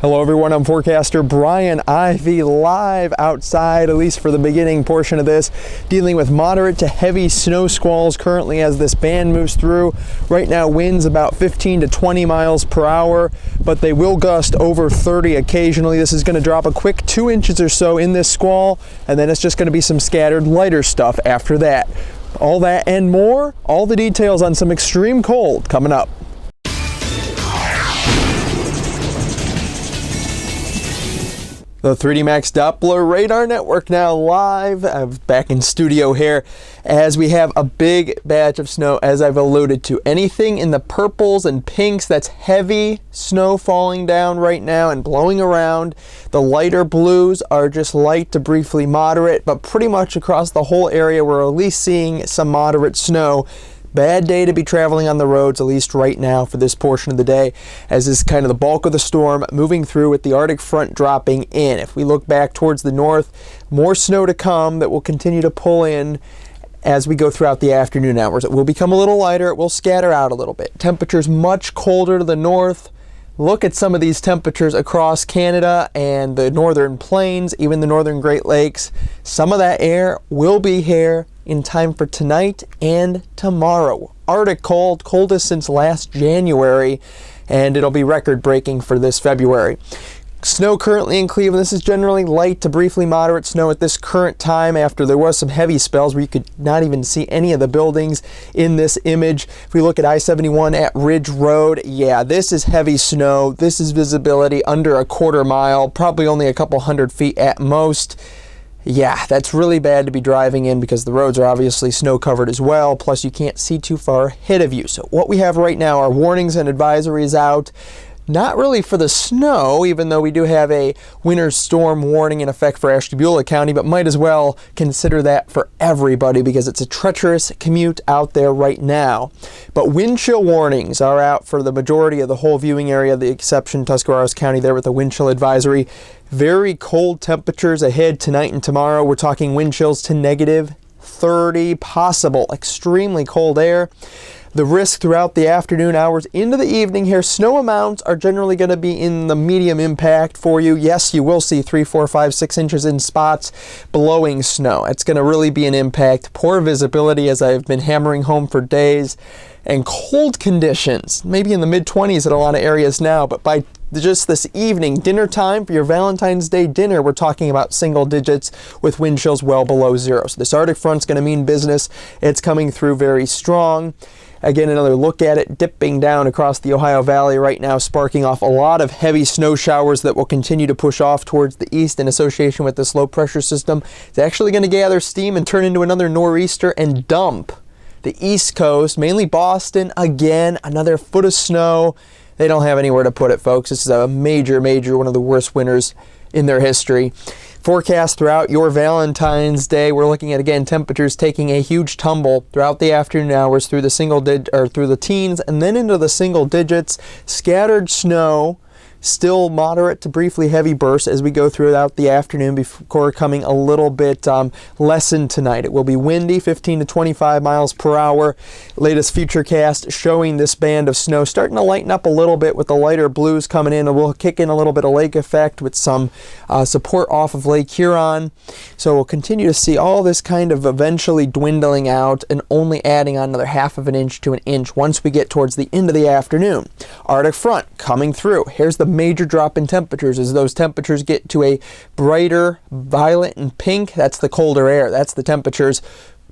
Hello everyone, I'm forecaster Brian Ivey, live outside, at least for the beginning portion of this, dealing with moderate to heavy snow squalls currently as this band moves through. Right now winds about 15 to 20 miles per hour, but they will gust over 30 occasionally. This is going to drop a quick 2 inches or so in this squall, and then it's just going to be some scattered lighter stuff after that. All that and more, all the details on some extreme cold coming up. The 3D Max Doppler Radar Network now live. I'm back in studio here as we have a big batch of snow, as I've alluded to. Anything in the purples and pinks, that's heavy snow falling down right now and blowing around. The lighter blues are just light to briefly moderate, but pretty much across the whole area we're at least seeing some moderate snow. Bad day to be traveling on the roads, at least right now for this portion of the day, as is kind of the bulk of the storm moving through with the Arctic front dropping in. If we look back towards the north, more snow to come that will continue to pull in as we go throughout the afternoon hours. It will become a little lighter, it will scatter out a little bit. Temperatures much colder to the north. Look at some of these temperatures across Canada and the northern plains, even the northern Great Lakes. Some of that air will be here in time for tonight and tomorrow. Arctic cold, coldest since last January, and it'll be record breaking for this February. Snow currently in Cleveland. This is generally light to briefly moderate snow at this current time, after there was some heavy spells where you could not even see any of the buildings in this image. If we look at I-71 at Ridge Road, yeah, this is heavy snow. This is visibility under a quarter mile, probably only a couple hundred feet at most. Yeah, that's really bad to be driving in because the roads are obviously snow covered as well, plus you can't see too far ahead of you. So what we have right now are warnings and advisories out. Not really for the snow, even though we do have a winter storm warning in effect for Ashtabula County, but might as well consider that for everybody because it's a treacherous commute out there right now. But wind chill warnings are out for the majority of the whole viewing area, the exception Tuscarawas County there with the wind chill advisory. Very cold temperatures ahead tonight and tomorrow. We're talking wind chills to negative 30 possible, extremely cold air. The risk throughout the afternoon hours into the evening here, snow amounts are generally going to be in the medium impact for you. Yes, you will see 3, 4, 5, 6 inches in spots blowing snow. It's going to really be an impact. Poor visibility, as I've been hammering home for days, and cold conditions, maybe in the mid-20s in a lot of areas now, but by just this evening, dinner time for your Valentine's Day dinner, we're talking about single digits with wind chills well below zero. So this Arctic front's going to mean business. It's coming through very strong. Again, another look at it, dipping down across the Ohio Valley right now, sparking off a lot of heavy snow showers that will continue to push off towards the east in association with this low pressure system. It's actually going to gather steam and turn into another nor'easter and dump the East Coast, mainly Boston. Again, another foot of snow. They don't have anywhere to put it, folks. This is a major, one of the worst winters in their history. Forecast throughout your Valentine's Day, we're looking at, again, temperatures taking a huge tumble throughout the afternoon hours through the teens and then into the single digits. Scattered snow, still moderate to briefly heavy bursts as we go throughout the afternoon before coming a little bit lessened tonight. It will be windy, 15 to 25 miles per hour. Latest Futurecast showing this band of snow starting to lighten up a little bit with the lighter blues coming in. We'll kick in a little bit of lake effect with some support off of Lake Huron. So we'll continue to see all this kind of eventually dwindling out and only adding on another half of an inch to an inch once we get towards the end of the afternoon. Arctic front coming through. Here's the major drop in temperatures. As those temperatures get to a brighter violet and pink, that's the colder air. That's the temperatures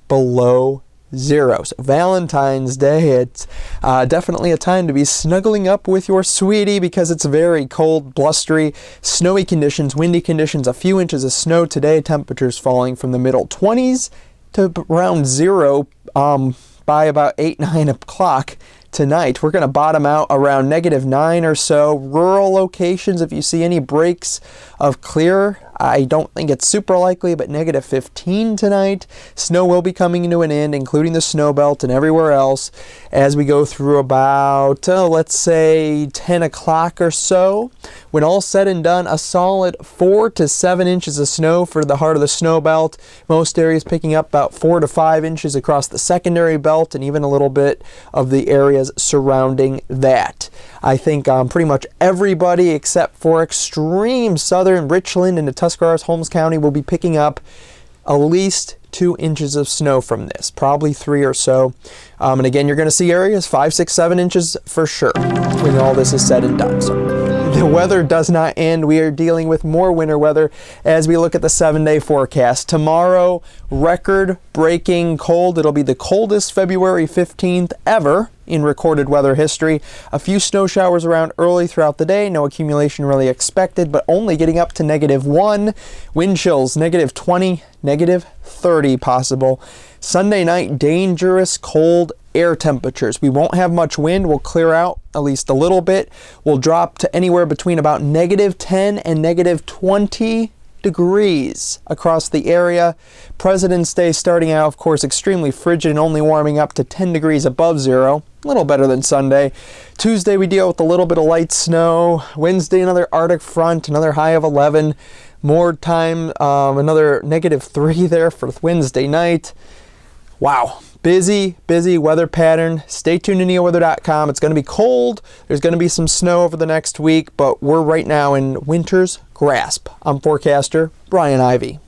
below zero. So Valentine's Day, it's definitely a time to be snuggling up with your sweetie because it's very cold, blustery, snowy conditions, windy conditions, a few inches of snow today, temperatures falling from the middle 20s to around zero by about 8, 9 o'clock tonight. We're going to bottom out around -9 or so. Rural locations, if you see any breaks of clear I don't think it's super likely, but negative 15 tonight. Snow will be coming to an end, including the snow belt and everywhere else, as we go through about, let's say, 10 o'clock or so. When all said and done, a solid 4 to 7 inches of snow for the heart of the snow belt. Most areas picking up about 4 to 5 inches across the secondary belt, and even a little bit of the areas surrounding that. I think pretty much everybody except for extreme southern Richland into Tuscarawas, Holmes County will be picking up at least 2 inches of snow from this, probably 3 or so. And again, you're going to see areas 5, 6, 7 inches for sure when all this is said and done. So the weather does not end. We are dealing with more winter weather as we look at the 7-day forecast. Tomorrow, record-breaking cold. It'll be the coldest February 15th ever in recorded weather history. A few snow showers around early throughout the day. No accumulation really expected, but only getting up to -1. Wind chills, -20, -30 possible. Sunday night, dangerous cold air temperatures. We won't have much wind. We'll clear out at least a little bit. We'll drop to anywhere between about -10 and -20 degrees across the area. President's Day starting out, of course, extremely frigid and only warming up to 10 degrees above zero. A little better than Sunday. Tuesday, we deal with a little bit of light snow. Wednesday, another Arctic front, another high of 11. More time, another -3 there for Wednesday night. Wow. Busy weather pattern. Stay tuned to neoweather.com. It's going to be cold. There's going to be some snow over the next week, but we're right now in winter's grasp. I'm forecaster Brian Ivey.